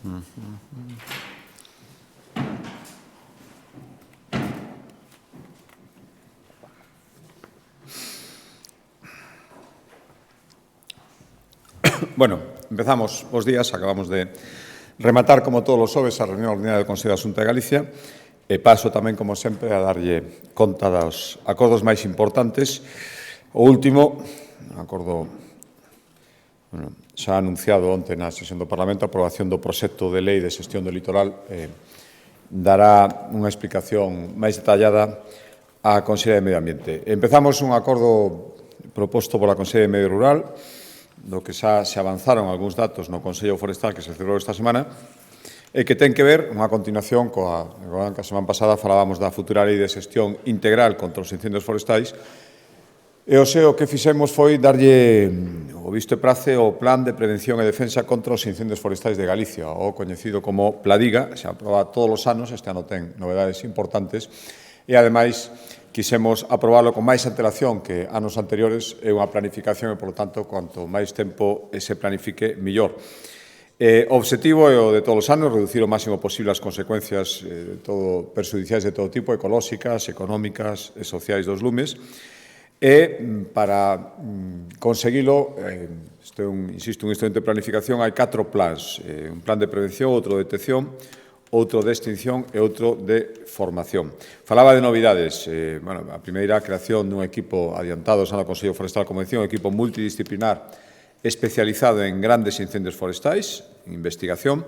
Bueno, empezamos os días, acabamos de rematar, como todos os xoves, a reunión ordinaria do Consello da Xunta de Galicia e paso tamén, como sempre, a darlle conta dos acordos máis importantes. O último, acordo xa anunciado onte na sesión do Parlamento, a aprobación do proxecto de lei de xestión do litoral, dará unha explicación máis detallada á Consellería de Medio Ambiente. Empezamos un acordo proposto pola Consellería de Medio Rural, do que xa se avanzaron algúns datos no Consello Forestal que se celebrou esta semana e que ten que ver, unha continuación coa que a semana pasada falábamos da futura lei de xestión integral contra os incendios forestais e o que fixemos foi darlle o visto e prace ao Plan de Prevención e Defensa contra os Incendios Forestais de Galicia, o coñecido como Pladiga, se aproba todos os anos, este ano ten novedades importantes e, ademais, quisemos aprobarlo con máis antelación que anos anteriores, é unha planificación e, polo tanto, cuanto máis tempo se planifique, millor. O obxectivo é o de todos os anos, reducir o máximo posible as consecuencias perxudiciais de todo tipo, ecolóxicas, económicas e sociais dos lumes, e para conseguilo, insisto, un instrumento de planificación, hai 4 plans, un plan de prevención, outro de detección, outro de extinción e outro de formación. Falaba de novidades. A primeira, a creación dun equipo adiantado xa no Consello Forestal, como decía, un equipo multidisciplinar especializado en grandes incendios forestais, investigación,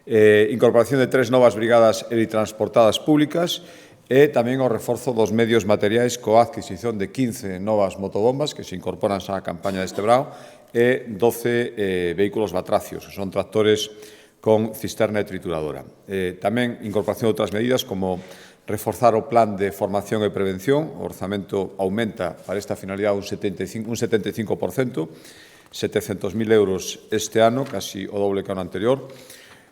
incorporación de 3 novas brigadas helitransportadas públicas e tamén o reforzo dos medios materiais coa adquisición de 15 novas motobombas que se incorporan xa á campaña deste brao e 12 vehículos batracios, que son tractores con cisterna e trituradora. Tamén incorporación de outras medidas como reforzar o plan de formación e prevención. O orzamento aumenta para esta finalidade un 75%, 700.000 euros este ano, casi o doble que o ano anterior.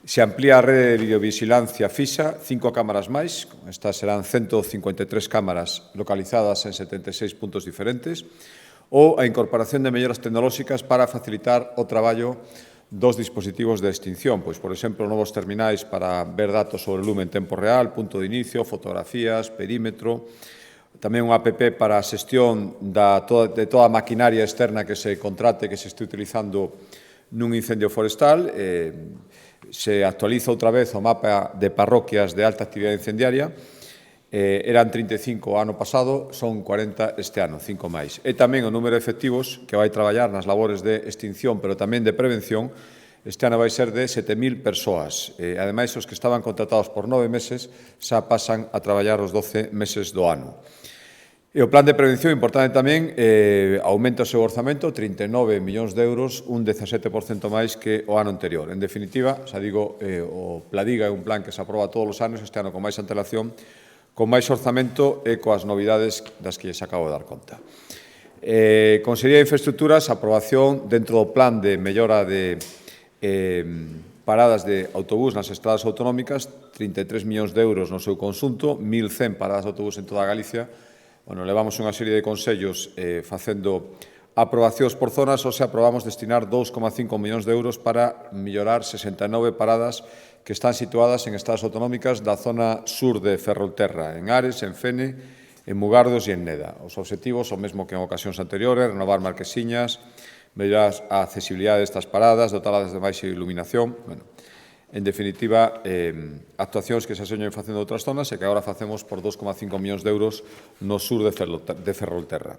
Se amplía a rede de videovigilancia fixa, 5 cámaras máis, estas serán 153 cámaras localizadas en 76 puntos diferentes, ou a incorporación de melloras tecnolóxicas para facilitar o traballo dos dispositivos de extinción, pois, por exemplo, novos terminais para ver datos sobre o lume en tempo real, punto de inicio, fotografías, perímetro, tamén unha app para a xestión de toda a maquinaria externa que se contrate, que se este utilizando nun incendio forestal. Se actualiza outra vez o mapa de parroquias de alta actividade incendiaria. Eran 35 o ano pasado, son 40 este ano, 5 máis. E tamén o número de efectivos que vai traballar nas labores de extinción, pero tamén de prevención, este ano vai ser de 7.000 persoas. Ademais, os que estaban contratados por 9 meses xa pasan a traballar os 12 meses do ano. E o plan de prevención, importante tamén, aumenta o seu orzamento, 39 millóns de euros, un 17% máis que o ano anterior. En definitiva, xa digo, o Pladiga é un plan que se aproba todos os anos, este ano con máis antelación, con máis orzamento e coas novidades das que lles acabo de dar conta. Consellería de Infraestructuras, aprobación dentro do plan de mellora de paradas de autobús nas estradas autonómicas, 33 millóns de euros no seu conxunto, 1.100 paradas de autobús en toda Galicia. Levamos unha serie de consellos facendo aprobacións por zonas, ou se aprobamos destinar 2,5 millóns de euros para mellorar 69 paradas que están situadas en estradas autonómicas da zona sur de Ferrolterra, en Ares, en Fene, en Mugardos e en Neda. Os obxectivos, o mesmo que en ocasións anteriores, renovar marquesiñas, mellorar a accesibilidade destas paradas, dotalas de máis iluminación. En definitiva, actuacións que se señen facendo en outras zonas e que agora facemos por 2,5 millóns de euros no sur de Ferrolterra.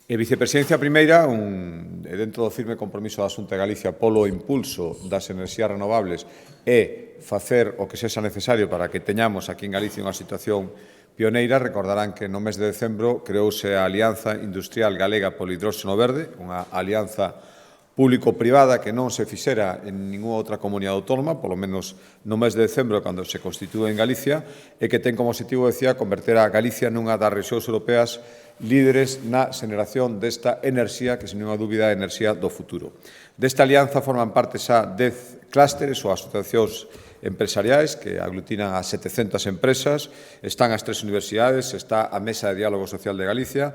E Vicepresidencia Primeira, dentro do firme compromiso da Xunta de Galicia polo impulso das enerxías renovables e facer o que sexa necesario para que teñamos aquí en Galicia unha situación pioneira, recordarán que no mes de decembro creouse a Alianza Industrial Galega polo Hidróxeno Verde, unha alianza público-privada que non se fixera en ninguna outra comunidade autónoma, polo menos no mes de decembro, cando se constitúe en Galicia, e que ten como objetivo, decía, converter a Galicia nunha das rexións europeas líderes na xeneración desta enerxía, que, sen ninguna dúbida, é a enerxía do futuro. Desta alianza forman parte xa 10 clústeres ou asociacións empresariais que aglutinan a 700 empresas, están as 3 universidades, está a Mesa de Diálogo Social de Galicia,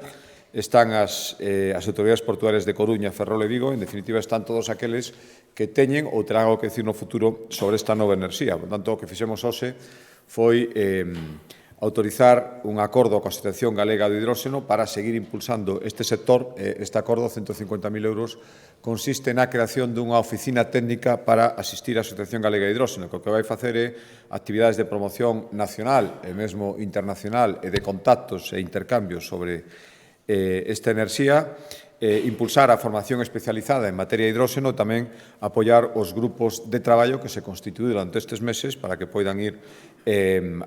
están as autoridades portuarias de Coruña, Ferrol e Vigo, en definitiva están todos aqueles que teñen ou terán algo que decir no futuro sobre esta nova enerxía. Por tanto, o que fixemos hoxe foi autorizar un acordo coa Asociación Galega do Hidróxeno para seguir impulsando este sector. Este acordo, 150.000 euros, consiste na creación dunha oficina técnica para asistir á Asociación Galega de Hidróxeno, que o que vai facer é actividades de promoción nacional e mesmo internacional e de contactos e intercambios sobre esta enerxía, impulsar a formación especializada en materia de hidróxeno e tamén apoiar os grupos de traballo que se constituíron durante estes meses para que poidan ir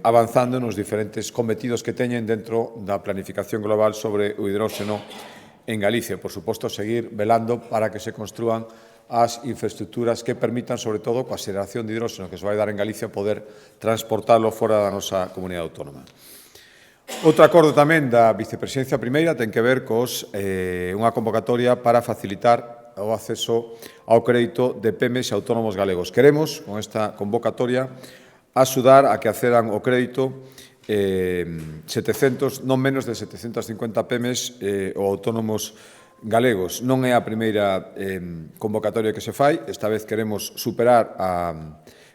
avanzando nos diferentes cometidos que teñen dentro da planificación global sobre o hidróxeno en Galicia. Por suposto, seguir velando para que se construan as infraestructuras que permitan, sobre todo, coa xeración de hidróxeno que se vai dar en Galicia, poder transportarlo fora da nosa comunidade autónoma. Outro acordo tamén da Vicepresidencia Primeira ten que ver cos unha convocatoria para facilitar o acceso ao crédito de PEMEs e autónomos galegos. Queremos, con esta convocatoria, axudar a que accedan ao crédito 700, non menos de 750 PEMEs ou autónomos galegos. Non é a primeira convocatoria que se fai. Esta vez queremos superar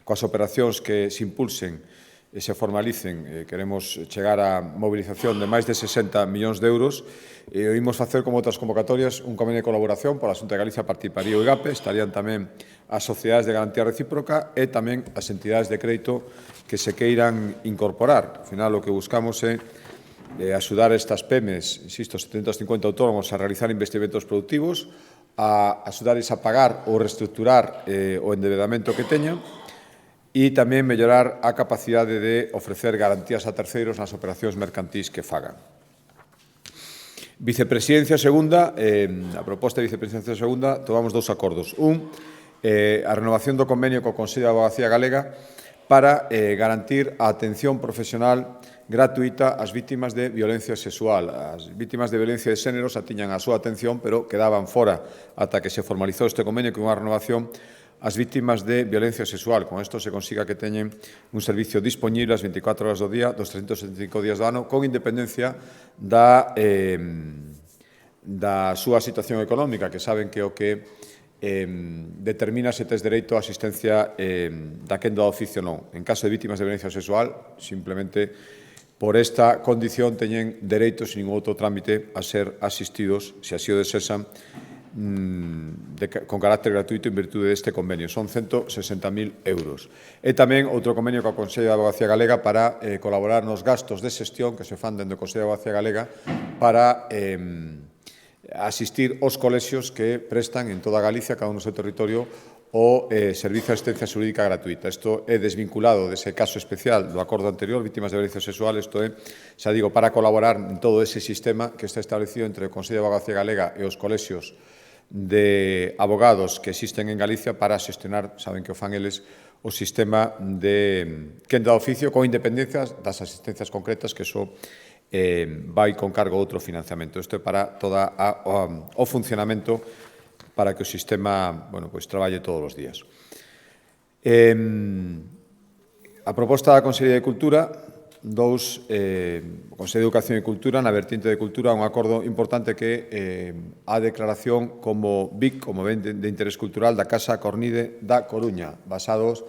coas operacións que se impulsen e se formalicen. Queremos chegar á mobilización de máis de 60 millóns de euros e oímos facer, como outras convocatorias, un convenio de colaboración pola Xunta de Galicia, participaría o IGAPE, estarían tamén as sociedades de garantía recíproca e tamén as entidades de crédito que se queiran incorporar. Ao final, o que buscamos é axudar estas PEMEs, insisto, 750 autónomos a realizar investimentos productivos, a axudarles a pagar ou reestructurar o endebedamento que teñan, e tamén mellorar a capacidade de ofrecer garantías a terceiros nas operacións mercantís que fagan. Vicepresidencia segunda, a proposta de Vicepresidencia segunda, tomamos dous acordos. A renovación do convenio co Consello de Avogacía Galega para garantir a atención profesional gratuita ás vítimas de violencia sexual. As vítimas de violencia de xénero xa tiñan a súa atención, pero quedaban fora ata que se formalizou este convenio con unha renovación as vítimas de violencia sexual. Con isto se consiga que teñen un servicio disponible as 24 horas do día, dos 365 días do ano, con independencia da súa situación económica, que saben que o que determina se tes dereito a asistencia daquendo a oficio non. En caso de vítimas de violencia sexual, simplemente por esta condición teñen dereito, sin ningún outro trámite, a ser asistidos, se así o desesan, con carácter gratuito en virtude deste convenio. Son 160.000 euros. E tamén outro convenio coa Consello de Avogacía Galega para colaborar nos gastos de xestión que se fan dentro do Consello de Avogacía Galega para asistir aos colexios que prestan en toda Galicia, cada un no seu territorio, o servicio de asistencia xurídica gratuita. Isto é desvinculado dese caso especial do acordo anterior, vítimas de violencia sexual. Isto é, xa digo, para colaborar en todo ese sistema que está establecido entre o Consello de Avogacía Galega e os colexios de abogados que existen en Galicia para xestionar, saben que o fan eles, o sistema de quenda de oficio con independencia das asistencias concretas, que iso vai con cargo outro financiamento. Isto é para todo o funcionamento para que o sistema traballe todos os días. A proposta da Consellería de Cultura, o Consello de Educación e Cultura, na vertiente de Cultura, un acordo importante que a declaración como BIC, como ben de interés cultural, da Casa Cornide da Coruña, basados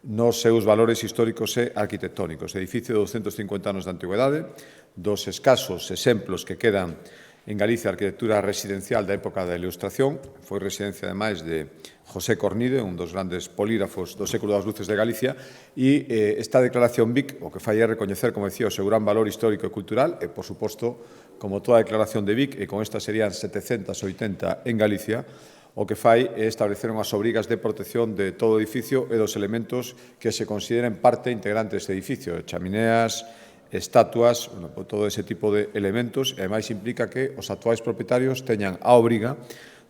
nos seus valores históricos e arquitectónicos. Edificio de 250 anos de antigüedade, dos escasos exemplos que quedan en Galicia a arquitectura residencial da época da Ilustración. Foi residencia, ademais, de José Cornide, un dos grandes polígrafos do século das luces de Galicia, e esta declaración BIC o que fai é recoñecer, como decía, o seu gran valor histórico e cultural, e, por suposto, como toda declaración de BIC, e con esta serían 780 en Galicia, o que fai é establecer unhas obrigas de protección de todo o edificio e dos elementos que se consideren parte integrante deste edificio, chamineas, estatuas, todo ese tipo de elementos, e ademais implica que os actuais propietarios teñan a obriga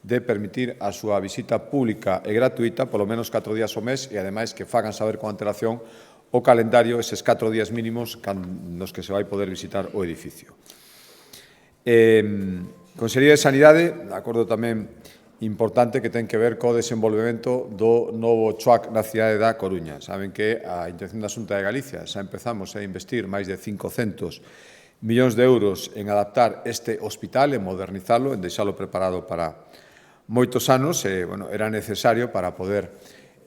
de permitir a súa visita pública e gratuita polo menos 4 días ao mes, e ademais que fagan saber con antelación o calendario, eses 4 días mínimos nos que se vai poder visitar o edificio. Consellería de Sanidade, de acordo tamén importante que ten que ver co desenvolvemento do novo CHUAC na cidade da Coruña. Saben que a intención da Xunta de Galicia xa empezamos a investir máis de 500 millóns de euros en adaptar este hospital, en modernizalo, en deixalo preparado para moitos anos e era necesario para poder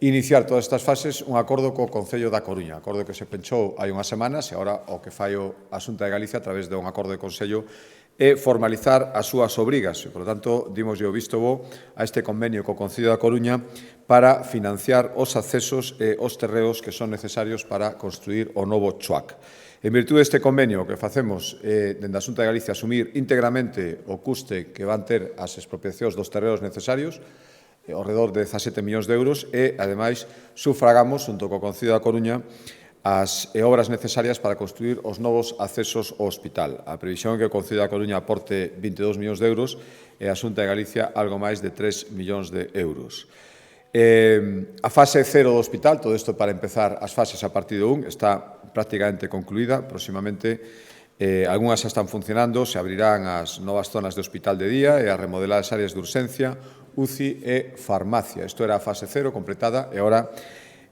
iniciar todas estas fases un acordo co Concello da Coruña, acordo que se penchou hai unhas semanas e agora o que fai a Xunta de Galicia a través de un acordo de Concello é formalizar as súas obrigas e, por lo tanto, dimos o visto bo a este convenio co Concello da Coruña para financiar os accesos e os terreos que son necesarios para construir o novo CHUAC. En virtude deste convenio, o que facemos dende a Xunta de Galicia asumir íntegramente o custe que van ter as expropiacións dos terreos necesarios, ao redor de 17 millóns de euros, e, ademais, sufragamos, junto co Concello da Coruña, as obras necesarias para construir os novos accesos ao hospital. A previsión é que o Concello da Coruña aporte 22 millóns de euros e a Xunta de Galicia algo máis de 3 millóns de euros. A fase 0 do hospital, todo isto para empezar as fases a partir do 1, está prácticamente concluída. Próximamente, algunhas xa están funcionando, se abrirán as novas zonas de hospital de día e as remodeladas áreas de urxencia, UCI e farmacia. Isto era a fase 0 completada e agora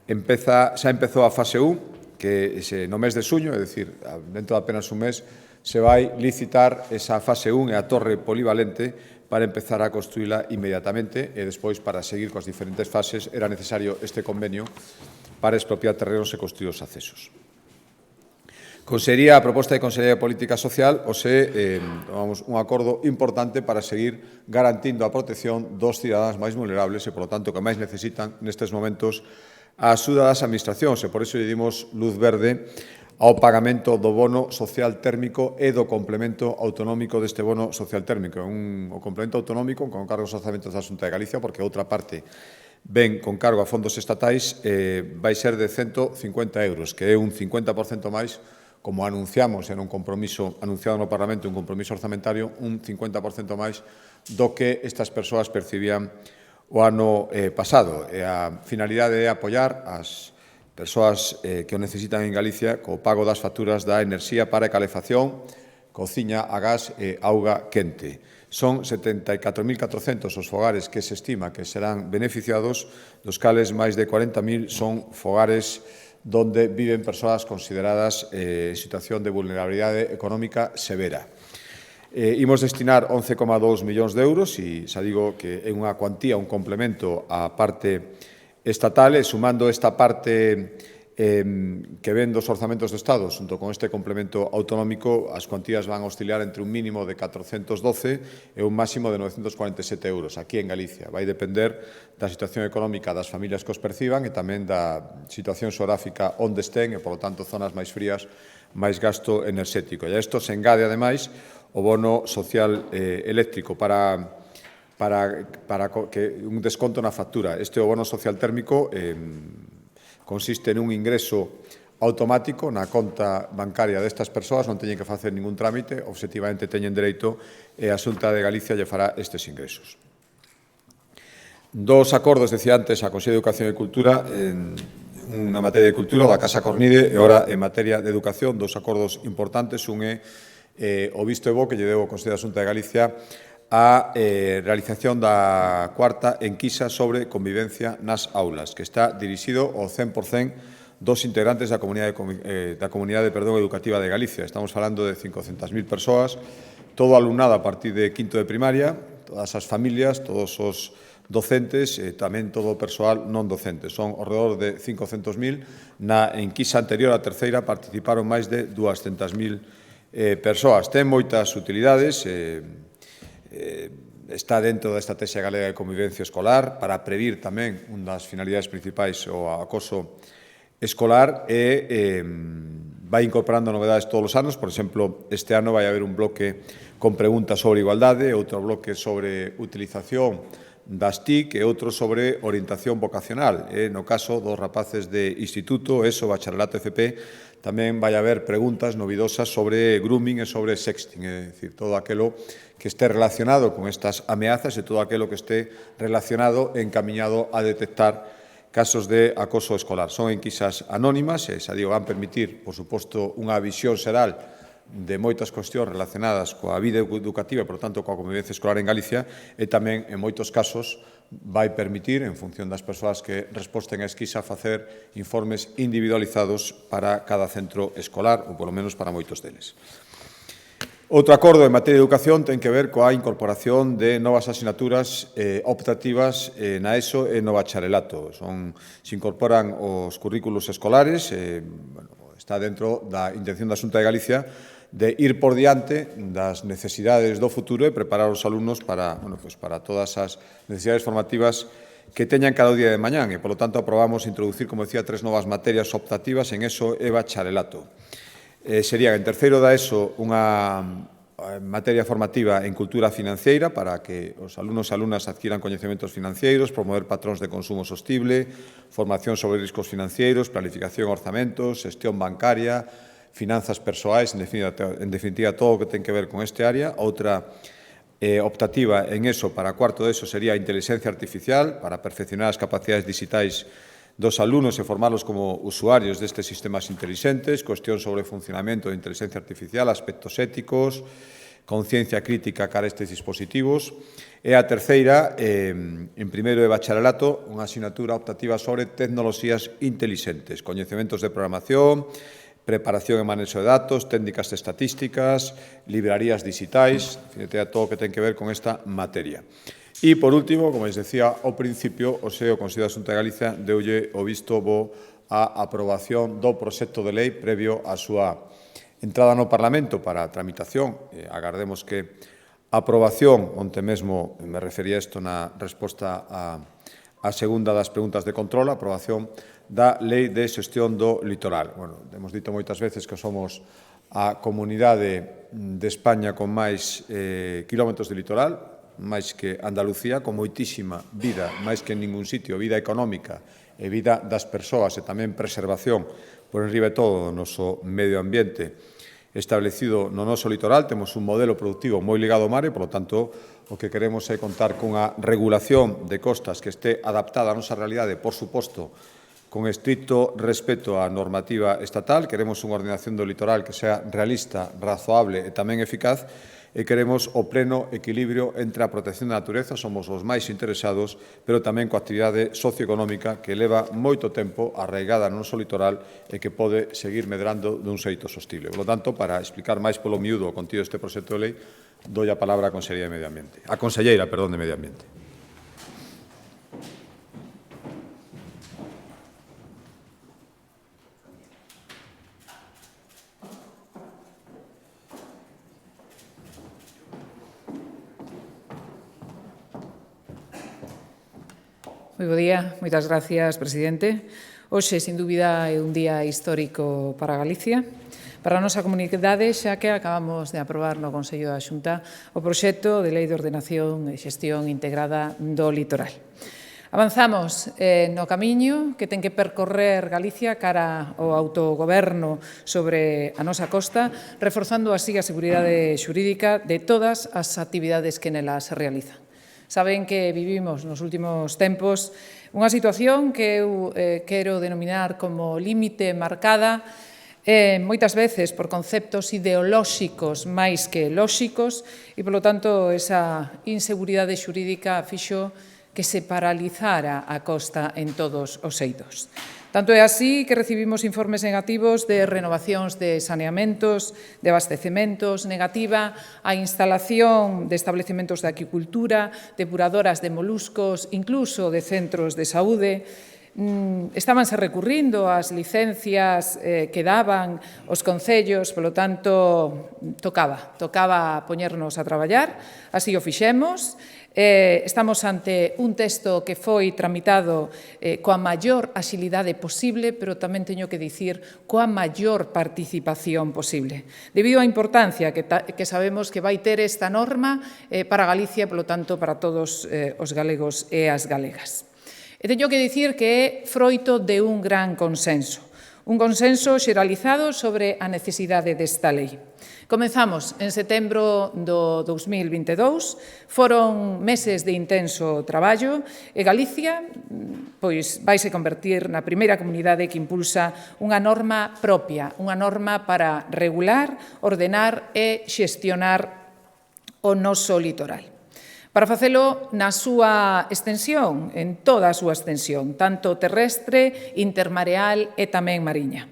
xa empezou a fase 1, que no mes de xuño, é dicir, dentro de apenas un mes, se vai licitar esa fase 1 e a torre polivalente para empezar a construíla inmediatamente e despois, para seguir coas diferentes fases, era necesario este convenio para expropiar terrenos e construir os accesos. Sería a proposta de Consellería de Política Social tomamos un acordo importante para seguir garantindo a protección dos cidadáns máis vulnerables e, polo tanto, que máis necesitan nestes momentos a axuda das administracións e por iso lle dimos luz verde ao pagamento do bono social térmico e do complemento autonómico deste bono social térmico. O complemento autonómico con cargo aos orzamentos da Xunta de Galicia, porque outra parte ben con cargo a fondos estatais, vai ser de 150 euros, que é un 50% máis, como anunciamos en un compromiso anunciado no Parlamento, un compromiso orzamentario, un 50% máis do que estas persoas percibían o ano pasado. E a finalidade é apoiar as persoas que o necesitan en Galicia co pago das facturas da enerxía para calefacción, cociña a gas e auga quente. Son 74.400 os fogares que se estima que serán beneficiados, dos cales máis de 40.000 son fogares donde viven persoas consideradas en situación de vulnerabilidade económica severa. Imos destinar 11,2 millóns de euros e xa digo que é unha cuantía, un complemento á parte estatal e sumando esta parte que ven dos orzamentos do Estado xunto con este complemento autonómico, as cuantías van a oscilar entre un mínimo de 412 e un máximo de 947 euros aquí en Galicia. Vai depender da situación económica das familias que os perciban e tamén da situación xeográfica onde estén e, polo tanto, zonas máis frías, máis gasto enerxético. E a isto se engade, ademais, o bono social eléctrico para que un desconto na factura. Este o bono social térmico consiste nun ingreso automático na conta bancaria destas persoas, non teñen que facer ningún trámite, obxectivamente teñen dereito e a Xunta de Galicia lle fará estes ingresos. Dos acordos, decía antes, a Consello de Educación e Cultura na materia de cultura, da Casa Cornide, e agora en materia de educación, dos acordos importantes. Un é o visto e bo que lle deu o Consello da Xunta de Galicia a realización da cuarta enquisa sobre convivencia nas aulas, que está dirixido ao 100% dos integrantes da comunidade educativa de Galicia. Estamos falando de 500.000 persoas, todo alumnado a partir de quinto de primaria, todas as familias, todos os docentes e tamén todo o persoal non docente. Son ao redor de 500.000. Na enquisa anterior, a terceira, participaron máis de 200.000 persoas. Ten moitas utilidades, está dentro da Estrategia Galega de Convivencia Escolar para previr tamén unha das finalidades principais o acoso escolar e vai incorporando novedades todos os anos. Por exemplo, este ano vai haber un bloque con preguntas sobre igualdade, outro bloque sobre utilización das TIC e outro sobre orientación vocacional. No caso dos rapaces de instituto, ESO, bacharelato FP, tamén vai haber preguntas novidosas sobre grooming e sobre sexting, é dicir, todo aquilo que esté relacionado con estas ameazas e todo aquilo que esté relacionado e encamiñado a detectar casos de acoso escolar. Son enquisas anónimas e, xa digo, van permitir, por suposto, unha visión xeral de moitas cuestións relacionadas coa vida educativa e, por tanto, coa convivencia escolar en Galicia e tamén, en moitos casos, vai permitir, en función das persoas que resposten a esquisa, facer informes individualizados para cada centro escolar, ou polo menos para moitos deles. Outro acordo en materia de educación ten que ver coa incorporación de novas asignaturas optativas na ESO e no bacharelato. Se incorporan os currículos escolares, está dentro da intención da Xunta de Galicia de ir por diante das necesidades do futuro e preparar os alumnos para todas as necesidades formativas que teñan cada día de mañán e, polo tanto, aprobamos introducir, como decía, 3 novas materias optativas en ESO e bacharelato. Sería, en terceiro da ESO, unha materia formativa en cultura financiera para que os alumnos e alumnas adquiran coñecementos financeiros, promover patróns de consumo sostible, formación sobre riscos financeiros, planificación, orzamentos, xestión bancaria, finanzas persoais, en definitiva, todo o que ten que ver con este área. Outra optativa en ESO para cuarto de ESO sería a inteligencia artificial para perfeccionar as capacidades digitais dos alumnos e formarlos como usuarios destes sistemas inteligentes, cuestión sobre o funcionamento de inteligencia artificial, aspectos éticos, conciencia crítica cara a estes dispositivos. E a terceira, en primeiro de bacharelato, unha asignatura optativa sobre tecnoloxías inteligentes, coñecementos de programación, preparación e manexo de datos, técnicas estatísticas, librarías digitais, todo o que ten que ver con esta materia. E, por último, como les decía ao principio, o SEO Consello da Xunta de Galicia deulle o visto bo á aprobación do proxecto de lei previo á súa entrada no Parlamento para a tramitación. Agardemos que a aprobación, onte mesmo me refería a isto na resposta á segunda das preguntas de control, a aprobación da Lei de Xestión do Litoral. Bueno, hemos dito moitas veces que somos a comunidade de España con máis kilómetros de litoral, máis que Andalucía, con moitísima vida, máis que en ningún sitio, vida económica e vida das persoas e tamén preservación por enriba de todo do noso medio ambiente establecido no noso litoral. Temos un modelo productivo moi ligado ao mar e, polo tanto, o que queremos é contar cunha regulación de costas que este adaptada á nosa realidade, por suposto, con estricto respeto á normativa estatal. Queremos unha ordenación do litoral que sea realista, razoable e tamén eficaz, e queremos o pleno equilibrio entre a protección da natureza, somos os máis interesados, pero tamén coa actividade socioeconómica que leva moito tempo arraigada no noso litoral e que pode seguir medrando dun xeito sostible. Por lo tanto, para explicar máis polo miúdo o contido deste proxecto de lei, doi a palabra á Conselleira de Medio Ambiente. A Conselleira, perdón, de Medio Ambiente. Moi bo día, moitas gracias, presidente. Hoxe, sin dúbida, é un día histórico para Galicia, para a nosa comunidade, xa que acabamos de aprobar no Consello da Xunta o proxecto de Lei de Ordenación e Xestión Integrada do Litoral. Avanzamos no camiño que ten que percorrer Galicia cara ao autogoberno sobre a nosa costa, reforzando así a seguridade xurídica de todas as actividades que nelas se realizan. Saben que vivimos nos últimos tempos unha situación que eu quero denominar como límite marcada moitas veces por conceptos ideolóxicos máis que lóxicos e, polo tanto, esa inseguridade xurídica fixo que se paralizara a costa en todos os eidos. Tanto é así que recibimos informes negativos de renovacións de saneamentos, de abastecementos, negativa a instalación de establecementos de aquicultura, depuradoras de moluscos, incluso de centros de saúde. Estábanse recurrindo ás licencias que daban os concellos, polo tanto, tocaba poñernos a traballar, así o fixemos. Estamos ante un texto que foi tramitado coa maior axilidade posible, pero tamén teño que dicir coa maior participación posible, debido á importancia que sabemos que vai ter esta norma para Galicia e, polo tanto, para todos os galegos e as galegas. E teño que dicir que é froito de un gran consenso xeralizado sobre a necesidade desta lei. Comezamos en setembro do 2022, foron meses de intenso traballo e Galicia vaise convertir na primeira comunidade que impulsa unha norma propia, unha norma para regular, ordenar e xestionar o noso litoral. Para facelo na súa extensión, en toda a súa extensión, tanto terrestre, intermareal e tamén mariña.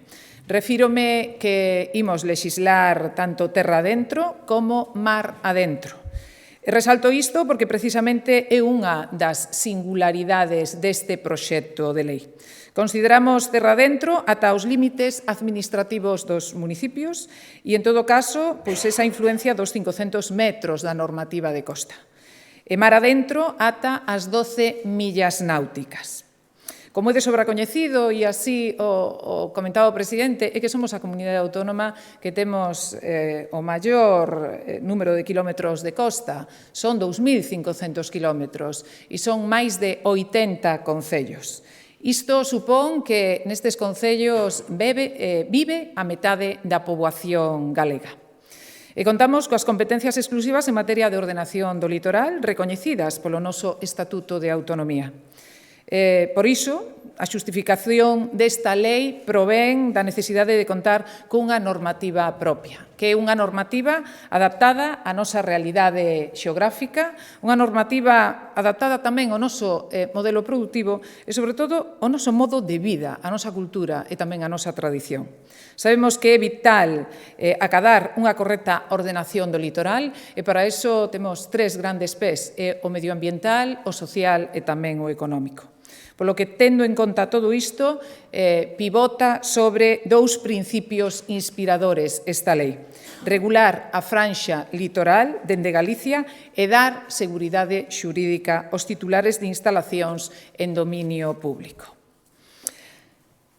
Refírome que imos lexislar tanto terra adentro como mar adentro. E resalto isto porque precisamente é unha das singularidades deste proxecto de lei. Consideramos terra adentro ata os límites administrativos dos municipios e, en todo caso, esa influencia dos 500 metros da normativa de costa. E mar adentro ata as 12 millas náuticas. Como é de sobra coñecido, e así o comentaba o presidente, é que somos a comunidade autónoma que temos o maior número de quilómetros de costa. Son 2.500 quilómetros e son máis de 80 concellos. Isto supón que nestes concellos vive a metade da poboación galega. E contamos coas competencias exclusivas en materia de ordenación do litoral recoñecidas polo noso Estatuto de Autonomía. Por iso, a xustificación desta lei provén da necesidade de contar cunha normativa propia, que é unha normativa adaptada á nosa realidade xeográfica, unha normativa adaptada tamén ao noso modelo productivo e, sobre todo, ao noso modo de vida, á nosa cultura e tamén á nosa tradición. Sabemos que é vital acadar unha correcta ordenación do litoral e para iso temos tres grandes pés, o medioambiental, o social e tamén o económico. Polo que, tendo en conta todo isto, pivota sobre dous principios inspiradores esta lei. Regular a franxa litoral dende Galicia e dar seguridade xurídica aos titulares de instalacións en dominio público.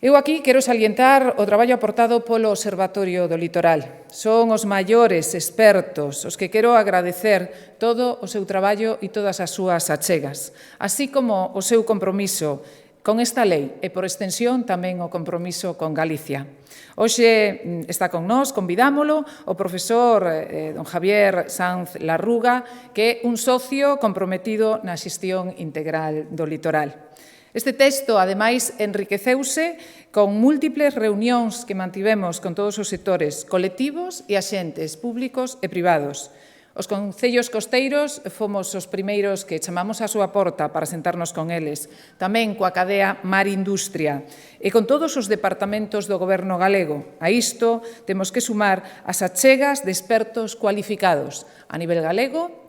Eu aquí quero salientar o traballo aportado polo Observatorio do Litoral. Son os maiores expertos os que quero agradecer todo o seu traballo e todas as súas achegas, así como o seu compromiso con esta lei e, por extensión, tamén o compromiso con Galicia. Hoxe está con nós, convidámolo, o profesor don Javier Sanz Larruga, que é un socio comprometido na xestión integral do litoral. Este texto, ademais, enriqueceuse con múltiples reunións que mantivemos con todos os sectores colectivos e axentes públicos e privados. Os concellos costeiros fomos os primeiros que chamamos a súa porta para sentarnos con eles, tamén coa cadea Mar Industria e con todos os departamentos do Goberno galego. A isto temos que sumar as achegas de expertos cualificados a nivel galego,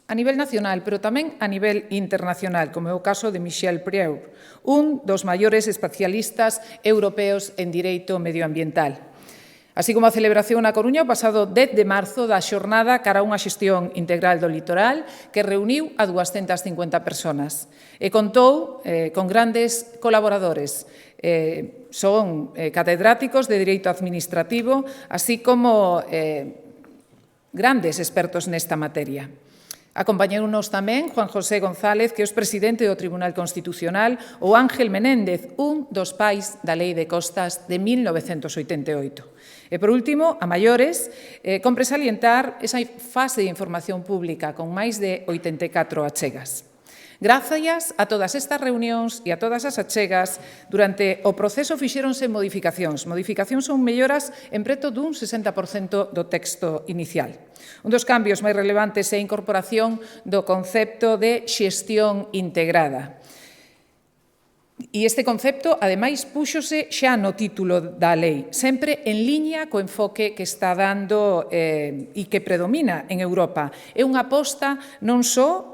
a nivel nacional, pero tamén a nivel internacional, como é o caso de Michel Prieur, un dos maiores especialistas europeos en direito medioambiental. Así como a celebración na Coruña o pasado 10 de marzo da xornada cara a unha xestión integral do litoral que reuniu a 250 persoas e contou con grandes colaboradores. Son catedráticos de Dereito Administrativo, así como grandes expertos nesta materia. Acompañounos tamén Juan José González, que é o presidente do Tribunal Constitucional, ou Ángel Menéndez, un dos pais da Lei de Costas de 1988. E, por último, a maiores, compre salientar esa fase de información pública con máis de 84 achegas. Grazas a todas estas reunións e a todas as achegas, durante o proceso fixéronse modificacións. Modificacións son melloras en preto dun 60% do texto inicial. Un dos cambios máis relevantes é a incorporación do concepto de xestión integrada. E este concepto, ademais, púxose xa no título da lei, sempre en liña co enfoque que está dando e que predomina en Europa. É unha aposta non só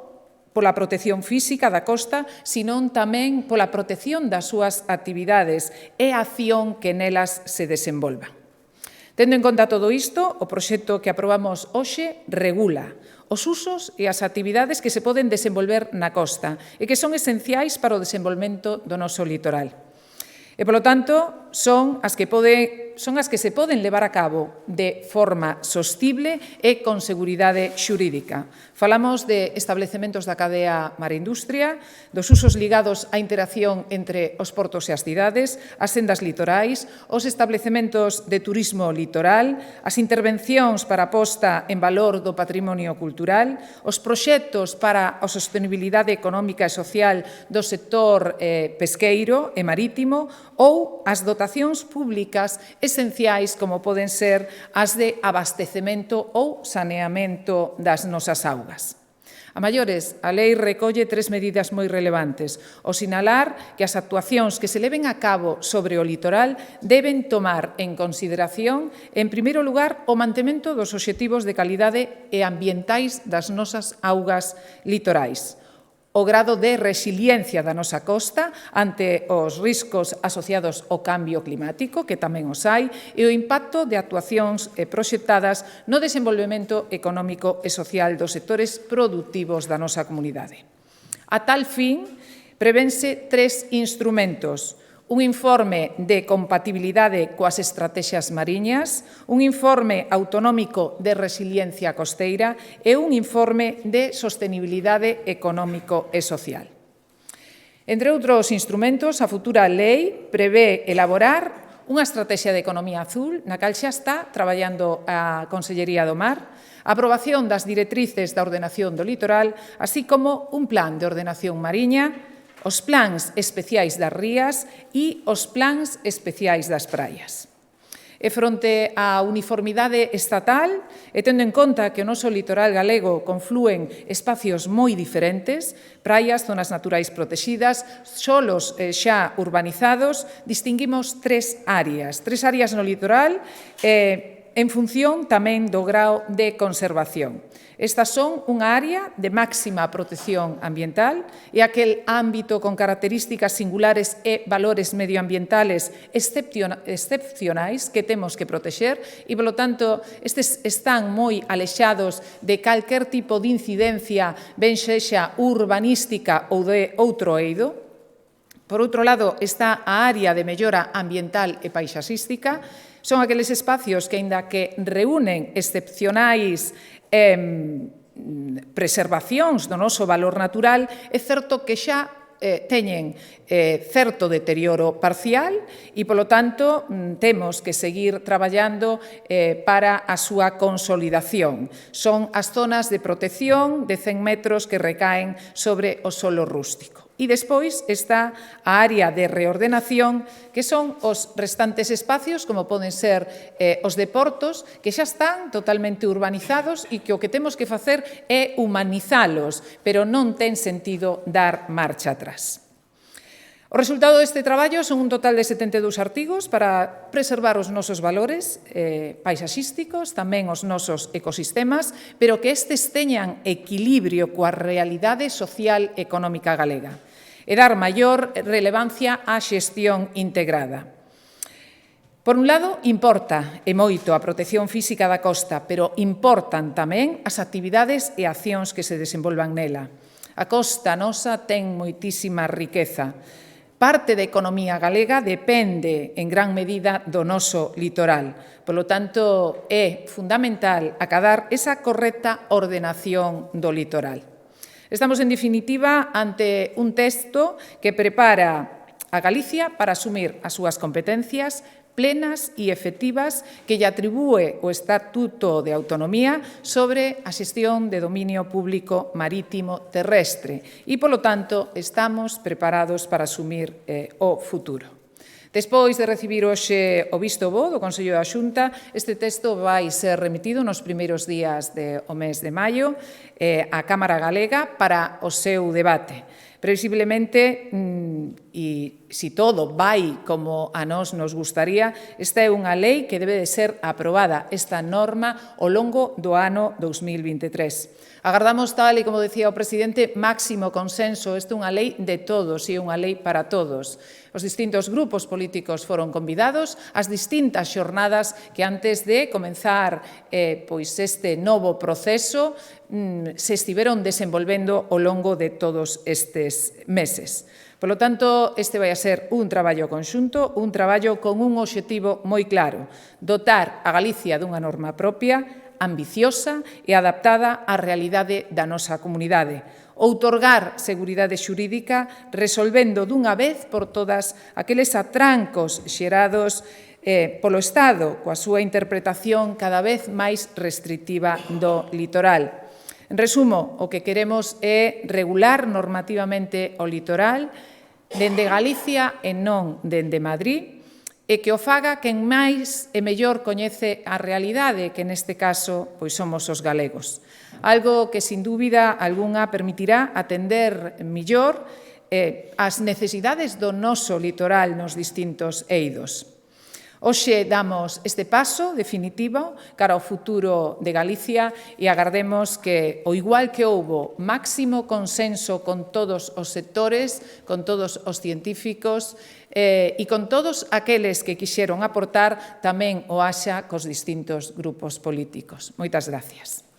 pola protección física da costa, senón tamén pola protección das súas actividades e a acción que nelas se desenvolva. Tendo en conta todo isto, o proxecto que aprobamos hoxe regula os usos e as actividades que se poden desenvolver na costa e que son esenciais para o desenvolvemento do noso litoral. E, polo tanto, son as que se poden levar a cabo de forma sostible e con seguridade xurídica. Falamos de establecementos da cadea Mar Industria, dos usos ligados á interacción entre os portos e as cidades, as sendas litorais, os establecementos de turismo litoral, as intervencións para a posta en valor do patrimonio cultural, os proxectos para a sostenibilidade económica e social do sector pesqueiro e marítimo ou as dotacións públicas esenciais como poden ser as de abastecemento ou saneamento das nosas augas. A maiores, a lei recolle 3 medidas moi relevantes. O sinalar que as actuacións que se leven a cabo sobre o litoral deben tomar en consideración, en primeiro lugar, o mantemento dos obxectivos de calidade e ambientais das nosas augas litorais, o grado de resiliencia da nosa costa ante os riscos asociados ao cambio climático, que tamén os hai, e o impacto de actuacións proxectadas no desenvolvemento económico e social dos sectores produtivos da nosa comunidade. A tal fin, prevense 3 instrumentos: un informe de compatibilidade coas estratexias mariñas, un informe autonómico de resiliencia costeira e un informe de sostenibilidade económico e social. Entre outros instrumentos, a futura lei prevé elaborar unha estrategia de economía azul, na cal xa está traballando a Consellería do Mar, a aprobación das directrices da ordenación do litoral, así como un plan de ordenación mariña, os plans especiais das rías e os plans especiais das praias. E fronte á uniformidade estatal, e tendo en conta que o noso litoral galego conflúen espacios moi diferentes, praias, zonas naturais protegidas, solos xa urbanizados, distinguimos 3 áreas no litoral en función tamén do grao de conservación. Estas son unha área de máxima protección ambiental e aquel ámbito con características singulares e valores medioambientales excepcionais que temos que protexer e, polo tanto, estes están moi alexados de calquer tipo de incidencia, ben sexa urbanística ou de outro eido. Por outro lado, está a área de mellora ambiental e paisaxística. Son aqueles espacios que, aínda que reúnen excepcionais preservacións do noso valor natural, é certo que xa teñen certo deterioro parcial e, polo tanto, temos que seguir traballando para a súa consolidación. Son as zonas de protección de 100 metros que recaen sobre o solo rústico. E despois está a área de reordenación, que son os restantes espacios, como poden ser os de portos, que xa están totalmente urbanizados e que o que temos que facer é humanizalos, pero non ten sentido dar marcha atrás. O resultado deste traballo son un total de 72 artigos para preservar os nosos valores paisaxísticos, tamén os nosos ecosistemas, pero que estes teñan equilibrio coa realidade social e económica galega e dar maior relevancia á xestión integrada. Por un lado, importa e moito a protección física da costa, pero importan tamén as actividades e accións que se desenvolvan nela. A costa nosa ten moitísima riqueza. Parte da economía galega depende en gran medida do noso litoral. Polo tanto, é fundamental acadar esa correcta ordenación do litoral. Estamos, en definitiva, ante un texto que prepara a Galicia para asumir as súas competencias plenas e efectivas que lle atribúe o Estatuto de Autonomía sobre a xestión de dominio público marítimo terrestre e, polo tanto, estamos preparados para asumir o futuro. Despois de recibir hoxe o visto bo do Consello da Xunta, este texto vai ser remitido nos primeiros días do mes de maio á Cámara Galega para o seu debate. Previsiblemente, e se todo vai como a nós nos gustaría, esta é unha lei que debe de ser aprobada, esta norma, ao longo do ano 2023. Agardamos, tal e como decía o presidente, máximo consenso. Esta é unha lei de todos e unha lei para todos. Os distintos grupos políticos foron convidados ás distintas xornadas que antes de comenzar este novo proceso se estiveron desenvolvendo ao longo de todos estes meses. Polo tanto, este vai a ser un traballo conxunto, un traballo con un obxectivo moi claro: dotar a Galicia dunha norma propia, ambiciosa e adaptada á realidade da nosa comunidade. Outorgar seguridade xurídica resolvendo dunha vez por todas aqueles atrancos xerados polo Estado coa súa interpretación cada vez máis restritiva do litoral. En resumo, o que queremos é regular normativamente o litoral dende Galicia e non dende Madrid, e que o faga quen máis e mellor coñece a realidade, que neste caso pois somos os galegos. algo que, sin dúbida algunha, permitirá atender mellor as necesidades do noso litoral nos distintos eidos. Hoxe damos este paso definitivo cara ao futuro de Galicia e agardemos que, ao igual que houbo máximo consenso con todos os sectores, con todos os científicos e con todos aqueles que quixeron aportar, tamén o haxa cos distintos grupos políticos. Moitas gracias.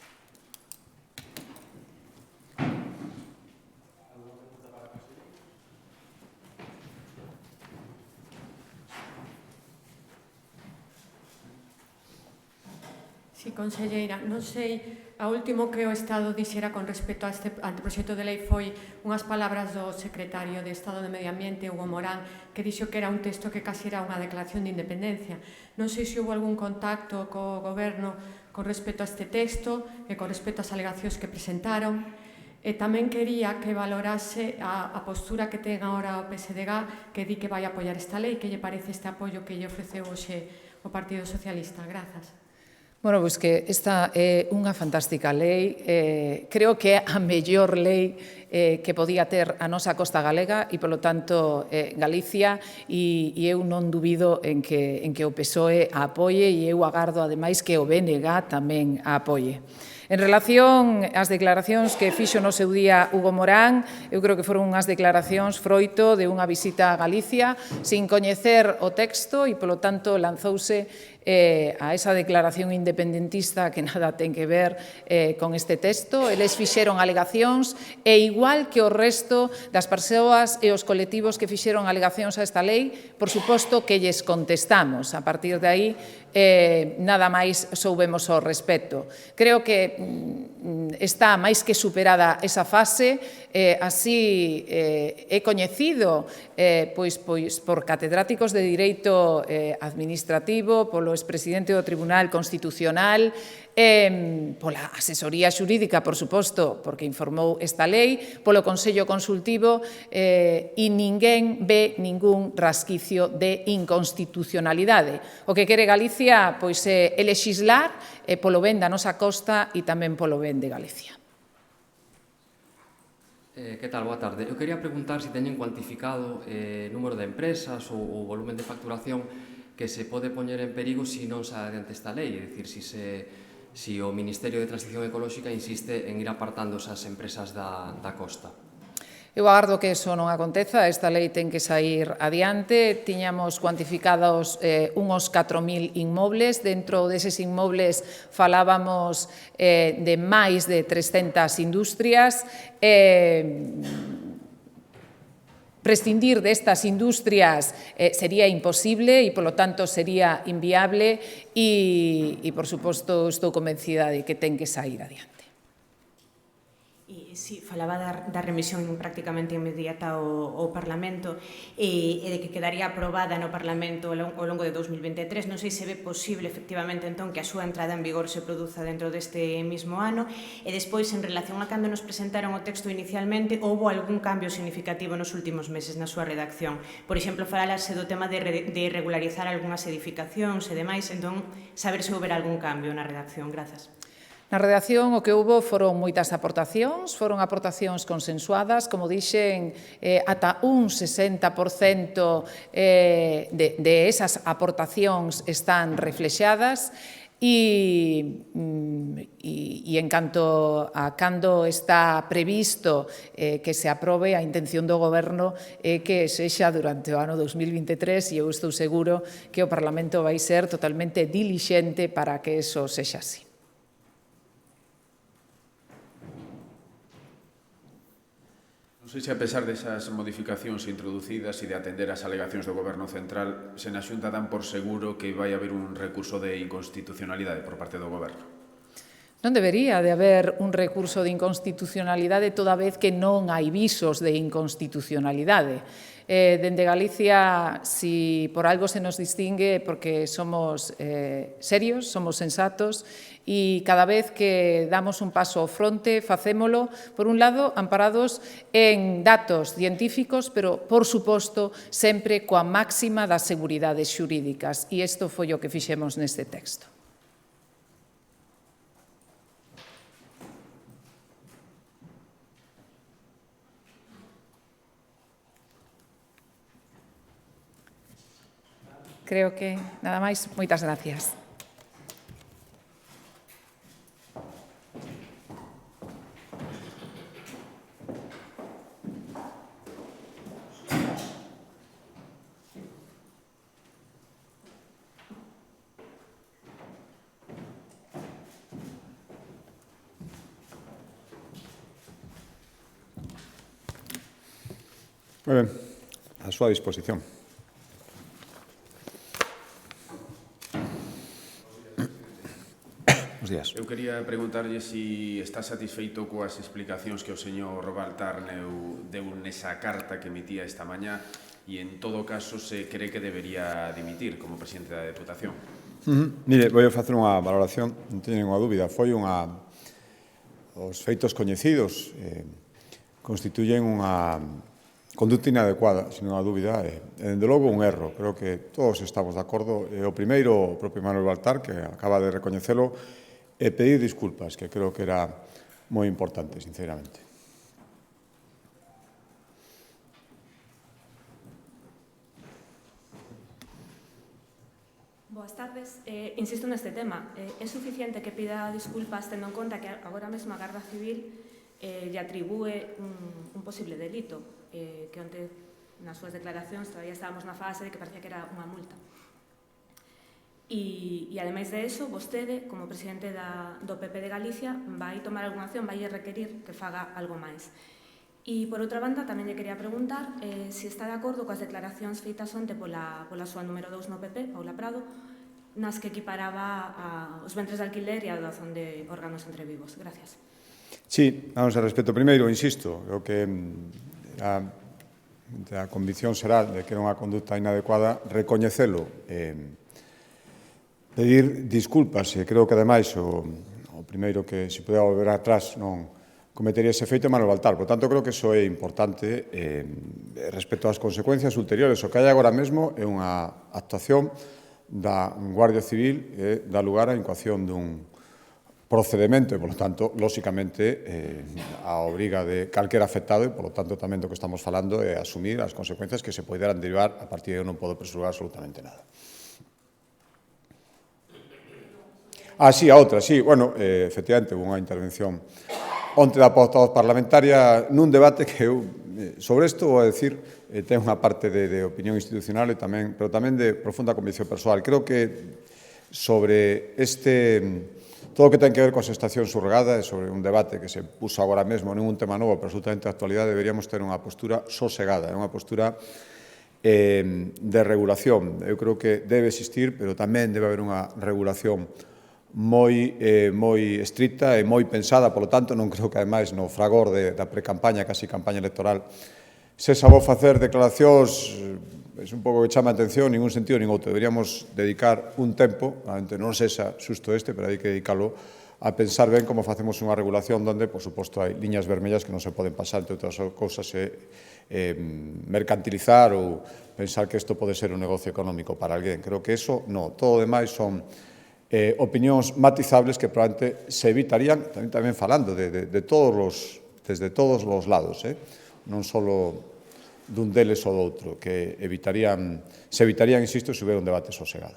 Sí, conselleira, non sei, a último que o Estado dixera con respecto a este anteproxecto de lei foi unhas palabras do secretario de Estado de Medio Ambiente, Hugo Morán, que dixo que era un texto que casi era unha declaración de independencia. Non sei se houve algún contacto co goberno con respecto a este texto e con respecto ás alegacións que presentaron. E tamén quería que valorase a postura que ten agora o PSDG, que di que vai apoiar esta lei, que lle parece este apoio que lle ofreceu hoxe o Partido Socialista. Grazas. Bueno, pois que esta é unha fantástica lei, creo que é a mellor lei que podía ter a nosa costa galega e, polo tanto, Galicia, e eu non dubido en que o PSOE a apoie e eu agardo, ademais, que o BNG tamén a apoie. En relación ás declaracións que fixo no seu día Hugo Morán, eu creo que foron unhas declaracións froito de unha visita a Galicia sin coñecer o texto e, polo tanto, lanzouse a esa declaración independentista que nada ten que ver con este texto. Eles fixeron alegacións e, igual que o resto das persoas e os colectivos que fixeron alegacións a esta lei, por suposto que lles contestamos. A partir de aí, nada máis soubemos ao respecto. Creo que está máis que superada esa fase, así é coñecido pois por catedráticos de Direito Administrativo, polo expresidente do Tribunal Constitucional, pola asesoría xurídica, por suposto, porque informou esta lei, polo Consello Consultivo, e ninguén ve ningún rasquicio de inconstitucionalidade. O que quere Galicia pois é lexislar polo ben da nosa costa e tamén polo ben de Galicia. Que tal? Boa tarde. Eu quería preguntar se teñen cuantificado o número de empresas ou o volumen de facturación que se pode poñer en perigo se non se adiante esta lei, é dicir, se o Ministerio de Transición Ecolóxica insiste en ir apartando esas empresas da costa. Eu agardo que eso non aconteza, esta lei ten que sair adiante. Tiñamos cuantificados unhos 4.000 inmobles. Dentro deses inmobles falábamos de máis de 300 industrias. Prescindir destas industrias sería imposible e, polo tanto, sería inviable e, por suposto, estou convencida de que ten que sair adiante. Sí, falaba da remisión prácticamente inmediata ao Parlamento e de que quedaría aprobada no Parlamento ao longo de 2023. Non sei se ve posible, efectivamente, entón, que a súa entrada en vigor se produza dentro deste mismo ano. E despois, en relación a cando nos presentaron o texto inicialmente, houbo algún cambio significativo nos últimos meses na súa redacción. Por exemplo, falase do tema de regularizar algunhas edificacións e demais, entón, saber se houbera algún cambio na redacción. Grazas. Na redacción o que houbo foron moitas aportacións, foron aportacións consensuadas, como dixen, ata un 60% de esas aportacións están reflexadas e en canto a cando está previsto que se aprobe, a intención do Goberno é que sexa durante o ano 2023 e eu estou seguro que o Parlamento vai ser totalmente dilixente para que eso sexa así. Non sei se, a pesar desas modificacións introducidas e de atender as alegacións do Goberno Central, se na Xunta dan por seguro que vai haber un recurso de inconstitucionalidade por parte do Goberno. Non debería de haber un recurso de inconstitucionalidade toda vez que non hai visos de inconstitucionalidade. Dende Galicia, si por algo se nos distingue, porque somos serios, somos sensatos, e cada vez que damos un paso ao fronte, facémolo, por un lado, amparados en datos científicos, pero, por suposto, sempre coa máxima das seguridades xurídicas. E isto foi o que fixemos neste texto. creo que nada máis. Moitas gracias. Moi ben, a súa disposición. Bos días. Eu quería preguntarlle se está satisfeito coas explicacións que o señor Baltar deu nesa carta que emitía esta mañá e, en todo caso, se cree que debería dimitir como presidente da Deputación. Mire, vou facer unha valoración, non teño ninguna dúbida. Os feitos coñecidos constituyen unha conducta inadecuada, sin ninguna dúbida, e, dende logo, un erro. Creo que todos estamos de acordo. O primeiro, o propio Manuel Baltar, que acaba de recoñecelo, e pedir disculpas, que creo que era moi importante, sinceramente. Boas tardes. Insisto neste tema. É suficiente que pida disculpas tendo en conta que agora mesmo a Garda Civil lle atribúe un posible delito, que onte nas súas declaracións todavía estábamos na fase de que parecía que era unha multa. E ademais de eso, vostede, como presidente do PP de Galicia, vai tomar algunha acción, vai requerir que faga algo máis. E, por outra banda, tamén lle quería preguntar se está de acordo coas declaracións feitas onte pola súa número 2 no PP, Paula Prado, nas que equiparaba os ventres de alquiler e a doazón de órganos entre vivos. Gracias. Sí, vamos a respecto. Primeiro, insisto, creo que a convicción será de que era unha conducta inadecuada, recoñecelo, pedir disculpas, e creo que, ademais, o primeiro que se podía volver atrás non cometería ese feito é Manuel Baltar. Por tanto, creo que iso é importante. Respecto ás consecuencias ulteriores, o que hai agora mesmo é unha actuación da Guardia Civil e dá lugar á incoación dun procedimento e, polo tanto, lóxicamente, a obriga de calquera afectado e, polo tanto, tamén do que estamos falando é asumir as consecuencias que se poderán derivar. A partir de eu non podo presurar absolutamente nada. Sí, a outra, sí. Bueno, efectivamente, houve unha intervención onte da portavoz parlamentaria nun debate que eu, sobre isto, vou a decir, ten unha parte de opinión institucional e tamén, pero tamén de profunda convicción persoal. Creo que sobre todo o que ten que ver coa xestación surrogada e sobre un debate que se puso agora mesmo en un tema novo, pero absolutamente de actualidade, deberíamos ter unha postura sosegada, unha postura de regulación. Eu creo que debe existir, pero tamén debe haber unha regulación moi estricta e moi pensada. Polo tanto, non creo que, ademais, no fragor da precampaña, casi campaña electoral, se sabou facer declaracións, é un pouco que chama a atención, ningún sentido nin outro. Deberíamos dedicar un tempo, non sexa xusto pero hai que dedicalo a pensar ben como facemos unha regulación onde, por suposto, hai liñas vermellas que non se poden pasar, entre outras cousas, mercantilizar ou pensar que isto pode ser un negocio económico para alguén. Creo que eso, non. Todo o demais son opinións matizables que probablemente se evitarían, tamén falando desde todos os lados, non só dun deles ou do outro, que se evitarían, insisto, se hubiera un debate sosegado.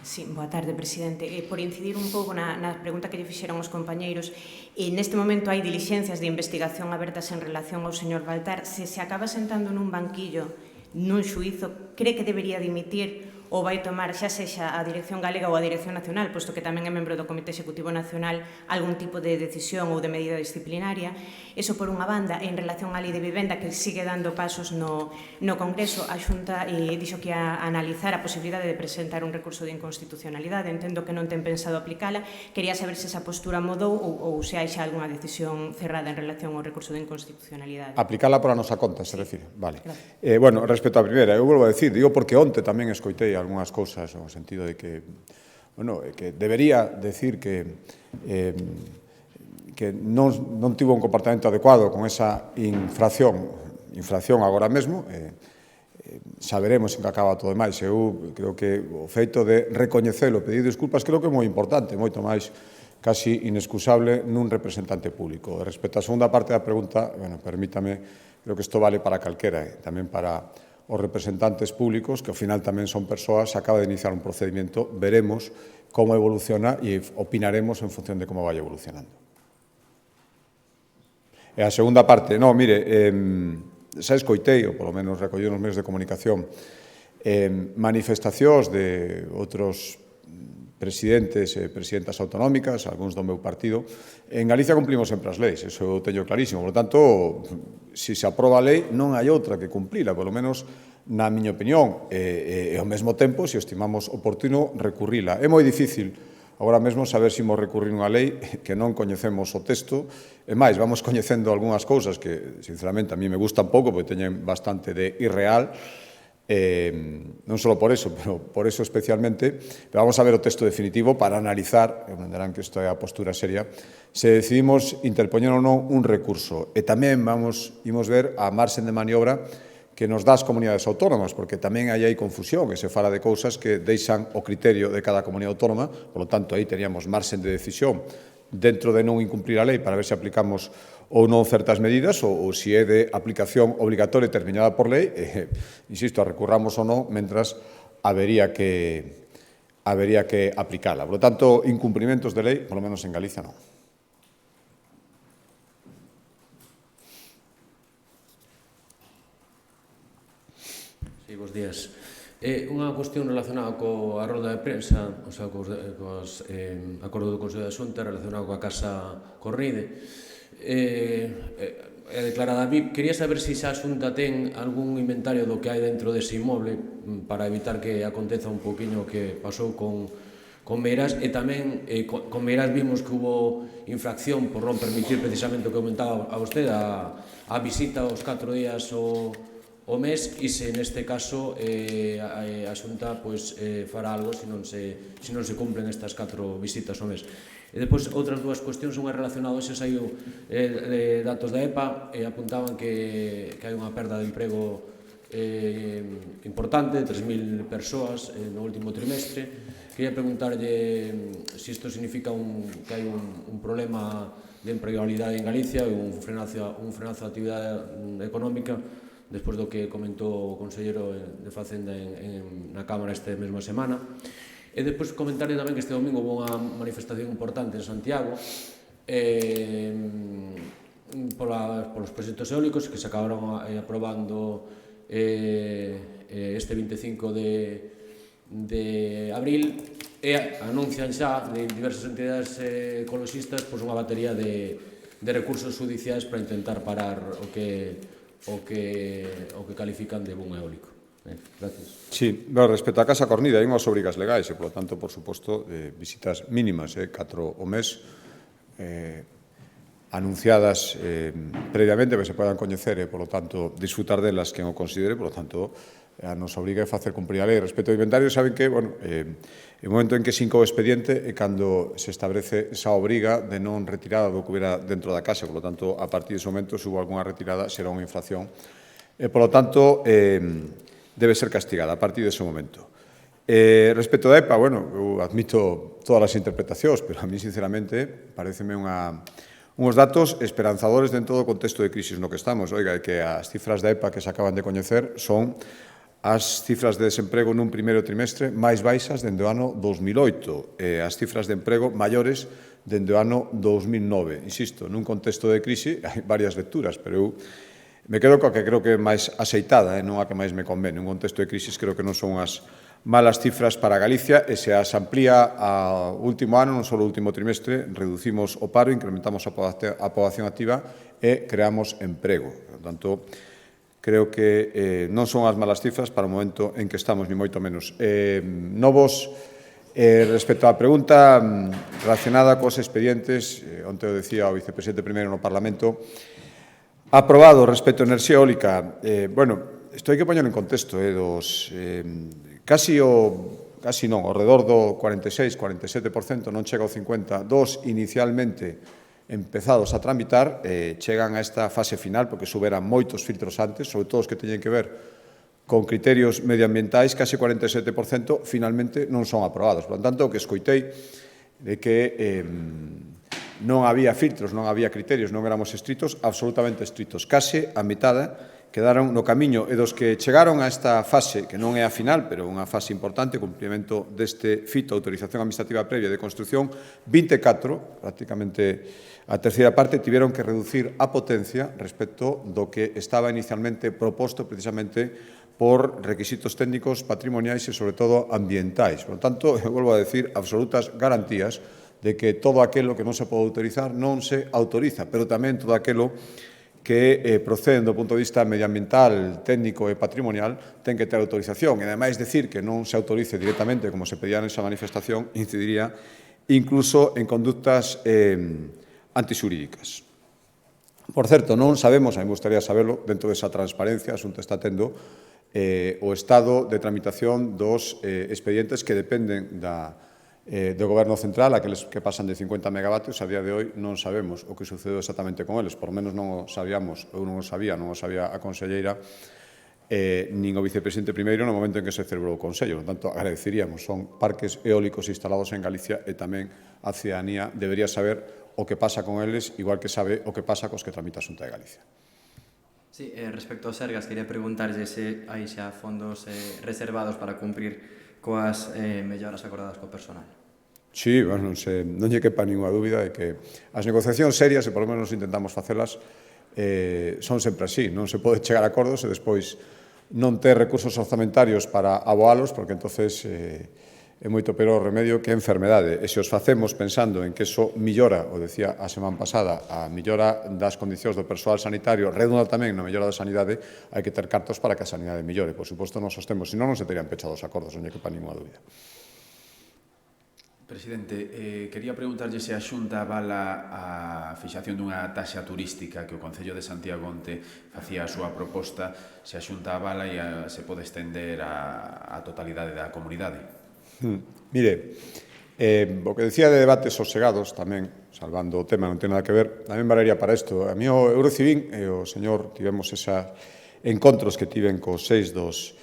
Sí, boa tarde, presidente. Por incidir un pouco na pregunta que lle fixeron os compañeiros, neste momento hai dilixencias de investigación abertas en relación ao señor Baltar. Se acaba sentando nun banquillo, nun xuízo, cree que debería dimitir ou vai tomar, xa sexa a Dirección Galega ou a Dirección Nacional, posto que tamén é membro do Comité Executivo Nacional, algún tipo de decisión ou de medida disciplinaria. Eso por unha banda. En relación á Lei de Vivenda, que sigue dando pasos no Congreso, a Xunta dixo que ia analizar a posibilidade de presentar un recurso de inconstitucionalidade. Entendo que non ten pensado aplicala. Quería saber se esa postura mudou ou se hai xa algunha decisión cerrada en relación ao recurso de inconstitucionalidade. Aplicala por a nosa conta, se refire. Vale. Bueno, respecto á primeira, eu volvo a decir, digo porque onte tamén escoitei algunhas cousas no sentido de que debería decir que non tivo un comportamento adecuado con esa infracción agora mesmo. Saberemos en que acaba todo demais. Eu creo que o feito de recoñecelo, pedir disculpas, creo que é moi importante, moito máis casi inexcusable nun representante público. Respecto á segunda parte da pregunta, permítame, creo que isto vale para calquera, tamén para os representantes públicos, que ao final tamén son persoas, acaba de iniciar un procedimento, veremos como evoluciona e opinaremos en función de como vai evolucionando. E a segunda parte, non, mire, xa escoitei, ou polo menos recolleu nos medios de comunicación, manifestacións de outros presidentes e presidentas autonómicas, algúns do meu partido. En Galicia cumplimos sempre as leis, eso eu teño clarísimo. Por lo tanto, se se aproba a lei, non hai outra que cumplila, polo menos na miña opinión. E ao mesmo tempo, se estimamos oportuno, recurrila. É moi difícil agora mesmo saber se imos recurrir unha lei que non coñecemos o texto. E máis, vamos coñecendo algunhas cousas que, sinceramente, a mí me gustan pouco, porque teñen bastante de irreal, non só por eso, pero por eso especialmente. Pero vamos a ver o texto definitivo para analizar, e entenderán que isto é a postura seria, se decidimos interpoñer ou non un recurso. E tamén imos ver a marxen de maniobra que nos dá as comunidades autónomas, porque tamén aí hai confusión, e se fala de cousas que deixan o criterio de cada comunidade autónoma, por lo tanto, aí teríamos marxen de decisión dentro de non incumplir a lei para ver se aplicamos ou non certas medidas, ou se é de aplicación obligatoria determinada por lei, insisto, recurramos ou non, mentras habería que aplicala. Por lo tanto, incumprimentos de lei, por lo menos en Galicia, non. Sí, bons días. Unha cuestión relacionada coa rolda de prensa, o sea, cos acordo do Consello da Xunta relacionado coa Casa Corride. Declarada a VIP, quería saber se a Xunta ten algún inventario do que hai dentro dese inmoble para evitar que aconteza un poquinho o que pasou con Meirás, e tamén con Meirás vimos que hubo infracción por non permitir precisamente o que comentaba a vostede, a visita aos 4 días o mes, e se neste caso a Xunta fará algo se non se cumplen estas 4 visitas ao mes. E depois, outras dúas cuestións, unha relacionada, hoxe saiu datos da EPA e apuntaban que hai unha perda de emprego importante, 3.000 persoas no último trimestre. Quería preguntarlle se isto significa que hai un problema de empregabilidade en Galicia e un frenazo da actividade económica, despois do que comentou o conselleiro de Facenda na Cámara esta mesma semana. E depois comentarle tamén que este domingo houve unha manifestación importante en Santiago polos proxectos eólicos que se acabaron aprobando este 25 de abril, e anuncian xa de diversas entidades ecologistas unha batería de recursos judiciais para intentar parar o que califican de boom eólico. Gracias. Sí, respecto á Casa Cornida, hai unhas obrigas legais e, polo tanto, por suposto, visitas mínimas, 4 o mes, anunciadas previamente para que se podan coñecer e, polo tanto, disfrutar delas quen o considere. Polo tanto, a nos obriga a facer cumprir a lei. Respecto ao inventario, saben que, o momento en que se incoa o expediente é cando se establece esa obriga de non retirada do que hubiera dentro da casa. Polo tanto, a partir dese momento, se hubo algunha retirada, será unha infracción. E, polo tanto, debe ser castigada a partir dese momento. Respecto da EPA, eu admito todas as interpretacións, pero a mí, sinceramente, pareceme uns datos esperanzadores dentro do contexto de crisis no que estamos. Oiga, que as cifras da EPA que se acaban de coñecer son as cifras de desemprego nun primeiro trimestre máis baixas dende o ano 2008 e as cifras de emprego maiores dende o ano 2009. Insisto, nun contexto de crise hai varias lecturas, pero eu me quedo coa que creo que é máis aceitada, non a que máis me convene. Un contexto de crisis creo que non son as malas cifras para Galicia e se as amplía ao último ano, non só o último trimestre, reducimos o paro, incrementamos a poboación activa e creamos emprego. Por tanto, creo que non son as malas cifras para o momento en que estamos, ni moito menos. Novos, respecto á pregunta relacionada cos expedientes, onte o decía o vicepresidente primeiro no Parlamento, aprobado respecto a enerxía eólica. Isto hai que poñer en contexto, casi non, ao redor do 46-47%, non chega ao 50%, dos inicialmente empezados a tramitar, chegan a esta fase final, porque souberan moitos filtros antes, sobre todo os que teñen que ver con criterios medioambientais, case 47% finalmente non son aprobados. Por tanto, o que escoitei de que non había filtros, non había criterios, non éramos estritos, absolutamente estritos. Case a mitad quedaron no camiño e dos que chegaron a esta fase, que non é a final, pero unha fase importante, cumprimento deste fito, autorización administrativa previa de construción, 24, prácticamente a terceira parte, tiveron que reducir a potencia respecto do que estaba inicialmente proposto precisamente por requisitos técnicos, patrimoniais e, sobre todo, ambientais. Por lo tanto, eu volvo a decir, absolutas garantías de que todo aquilo que non se pode autorizar non se autoriza, pero tamén todo aquilo que proceden do punto de vista medioambiental, técnico e patrimonial ten que ter autorización. E, ademais, decir que non se autorice directamente, como se pedía nesa manifestación, incidiría incluso en conductas antixurídicas. Por certo, non sabemos, a mí me gustaría saberlo, dentro desa transparencia, a Xunta está tendo o estado de tramitación dos expedientes que dependen do Goberno Central, aqueles que pasan de 50 megavatios, a día de hoy non sabemos o que sucedeu exactamente con eles, por menos non o sabíamos, eu non o sabía a conselleira, nin o vicepresidente primeiro no momento en que se celebrou o Consello. Por tanto, agradeceríamos, son parques eólicos instalados en Galicia e tamén a cidadanía debería saber o que pasa con eles, igual que sabe o que pasa cos que tramita a Xunta de Galicia. Sí, respecto aos Sergas, quería preguntarlle se hai xa fondos reservados para cumprir coas melloras acordadas co personal. Sí, bueno, non lle quepa ninguna dúbida de que as negociacións serias, e polo menos intentamos facelas, son sempre así. Non se pode chegar a acordos e despois non ter recursos orzamentarios para aboalos, porque entonces é moito peor o remedio que a enfermedade. E se os facemos pensando en que eso millora, o decía a semana pasada, a millora das condicións do persoal sanitario, redunda tamén na mellora da sanidade, hai que ter cartos para que a sanidade millore. Por suposto, non sostemos, senón non se terían pechado os acordos, non lle quepa ninguna dúbida. Presidente, quería preguntarlle se a Xunta avala a fixación dunha taxa turística que o Concello de Santiago onte facía a súa proposta, se a Xunta avala e se pode estender a totalidade da comunidade. Mire, o que decía de debates sosegados tamén, salvando o tema, non ten nada que ver, tamén valería para isto. A mí eu recibín, e o señor tivemos esos encontros que tiven cos 6 dos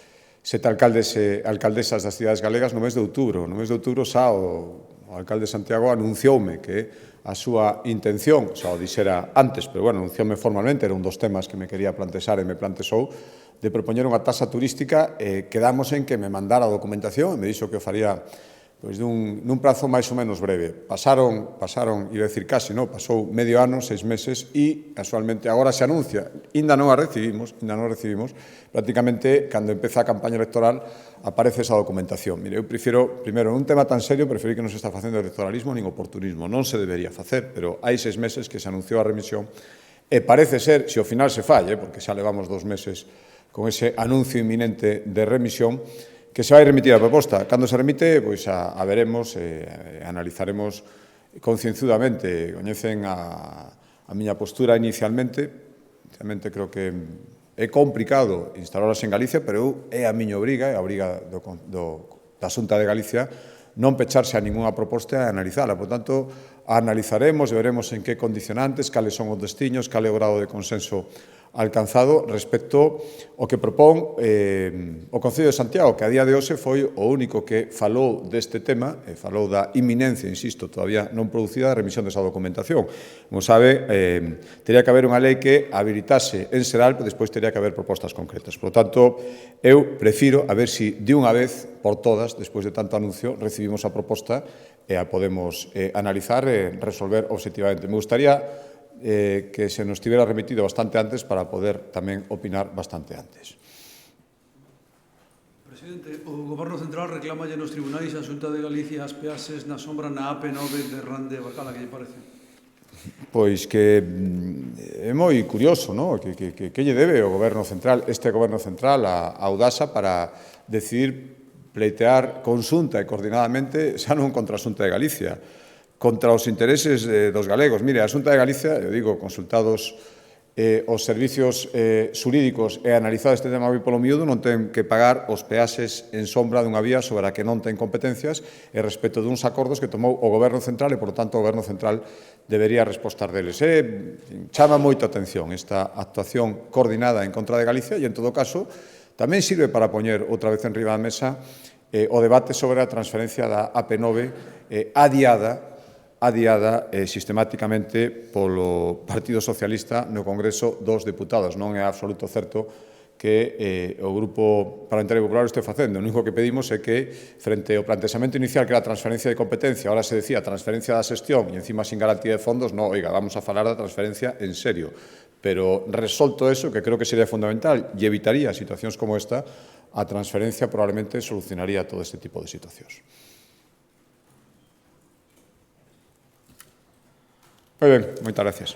7 alcaldes e alcaldesas das cidades galegas no mes de outubro. No mes de outubro xa o alcalde de Santiago anuncioume que a súa intención, xa o dixera antes, pero bueno, anuncioume formalmente, era un dos temas que me quería plantexar e me plantexou, de propoñer unha taxa turística, quedamos en que me mandara a documentación e me dixo que o faría nun prazo máis ou menos breve. Pasaron, iba a decir casi, pasou medio ano, 6 meses, e casualmente agora se anuncia, ainda non a recibimos, prácticamente, cando empeza a campaña electoral, aparece esa documentación. Mire, eu prefiro, primeiro, nun tema tan serio, preferir que non se está facendo electoralismo nin oportunismo. Non se debería facer, pero hai 6 meses que se anunciou a remisión, e parece ser, se ao final se falle, porque xa levamos 2 meses con ese anuncio inminente de remisión, que se vai remitir a proposta. Cando se remite, pois a veremos, analizaremos concienzudamente. Coñecen a miña postura inicialmente. Inicialmente creo que é complicado instalalas en Galicia, pero é a miña obriga, é a obriga da Xunta de Galicia, non pecharse a ninguna proposta e analizala. Por tanto, analizaremos e veremos en que condicionantes, cales son os destiños, cal é o grado de consenso alcanzado respecto ao que propón o Concello de Santiago, que a día de hoxe foi o único que falou deste tema, falou da inminencia, insisto, todavía non producida, da remisión desa documentación. Como sabe, teria que haber unha lei que habilitase en Seral, pero despois teria que haber propostas concretas. Por lo tanto, eu prefiro a ver se de unha vez por todas, despois de tanto anuncio, recibimos a proposta e a podemos analizar e resolver obxectivamente. Me gustaría que se nos tivera remitido bastante antes para poder tamén opinar bastante antes. Presidente, o Goberno Central reclamalle nos tribunais a Xunta de Galicia as peaxes na sombra na AP9 de Rande Bacala, que lle parece? Pois que é moi curioso, non? Que lle debe o Goberno Central, este Goberno Central, a Audasa para decidir pleitear conxunta e coordinadamente xa non contra a Xunta de Galicia, contra os intereses dos galegos. Mire, a Xunta de Galicia, eu digo, consultados os servicios xurídicos e analizado este tema moi polo miúdo, non ten que pagar os peaxes en sombra dunha vía sobre a que non ten competencias e respecto duns acordos que tomou o Goberno Central e, por tanto, o Goberno Central debería respostar deles. Chama moito a atención esta actuación coordinada en contra de Galicia e, en todo caso, tamén sirve para poñer outra vez en riba da mesa o debate sobre a transferencia da AP9 adiada adiada sistemáticamente polo Partido Socialista no Congreso dos deputados. Non é absoluto certo que o Grupo Parlamentario Popular este facendo. O único que pedimos é que, frente ao plantexamento inicial que era a transferencia de competencia, ahora se decía transferencia da xestión e encima sin garantía de fondos, no, oiga, vamos a falar da transferencia en serio. Pero resolto eso, que creo que sería fundamental e evitaría situacións como esta, a transferencia probablemente solucionaría todo este tipo de situacións. Moi ben, moitas gracias.